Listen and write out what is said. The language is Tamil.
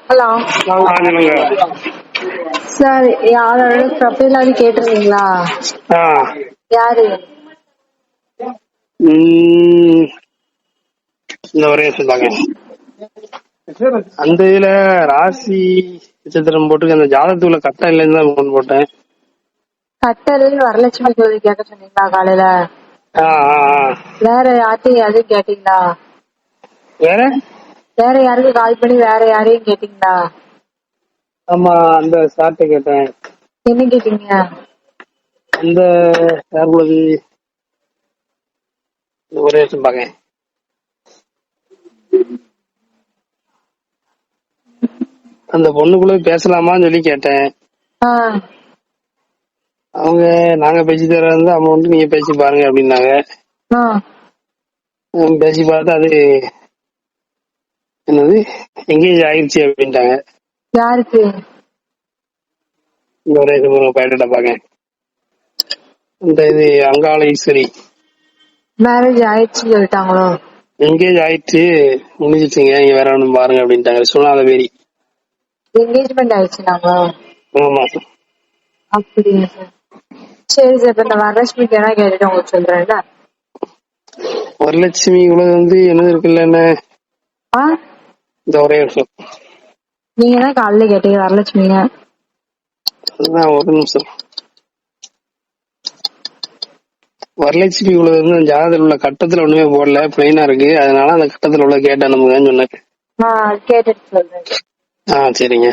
ஹலோ சொல்லுங்க. சார், யாரோட ப்ரொஃபைல் அது கேட்டிருந்தீங்களா? யாரு? இந்த ஒரே சொல்லுவாங்க. அந்த இதுல ராசி நட்சத்திரம் போட்டு அந்த ஜாதகத்துல கட்டம் இல்லைன்னு தான் ஃபோன் போட்டேன். கட்டல் வரலட்சுமி கோவில் கேட்க சொன்னீங்களா காலையில? வேற யார்ட்டையும் எதுவும் கேட்டீங்களா? வேற யாருக்கு கால் பண்ணி வேற யாரையும் கேட்டீங்களா? ஆமா, அந்த சார்ட்ட கேட்டேன். என்ன கேட்டீங்க? அந்த யாருக்குள்ளது ஒரே சொல்லுவாங்க. அந்த பொண்ணுக்குள்ள பேசலாமான்னு சொல்லி கேட்டேன். அவங்க நாங்க பேசி தர்றது அமௌண்ட் நீங்க பேசி பாருங்க அப்படின்னாங்க. பேசி பார்த்தா அது என்னது எங்கேஜ் ஆயிடுச்சு அப்படின்ட்டாங்க. யாருக்கு? இந்த ஒரே பயன்ட பாக்க இந்த இது அங்காள ஈஸ்வரி மேரேஜ் ஆயிடுச்சுன்னு சொல்லிட்டாங்களோ? எங்கேஜ் ஆயிடுச்சு, முடிஞ்சிச்சுங்க, நீங்க வேற ஒண்ணும் பாருங்க அப்படின்ட்டாங்க. சொன்னாத பேரி என்கேஜ்மெண்ட் ஆயிடுச்சுனாங்களோ? ஆமா. அப்படியா சார்? சரி சார், இப்ப இந்த வரலட்சுமிக்கு என்ன கேட்டுட்டு உங்களுக்கு சொல்றேன்ல. வரலட்சுமி இவ்வளவு என்னது இருக்குல்ல என்ன இந்த ஒரே வருஷம் நீங்க தான் காலையில கேட்டீங்க வரலட்சுமிங்க. அதுதான் ஒரு நிமிஷம். வரலட்சுமி இவ்வளவு ஜாதகத்தில் உள்ள கட்டத்துல ஒண்ணுமே போடல, பிளைனா இருக்கு. அதனால அந்த கட்டத்துல உள்ள கேட்ட நமக்குன்னு சொன்னேன். கேட்டுட்டு சொல்றேன். சரிங்க.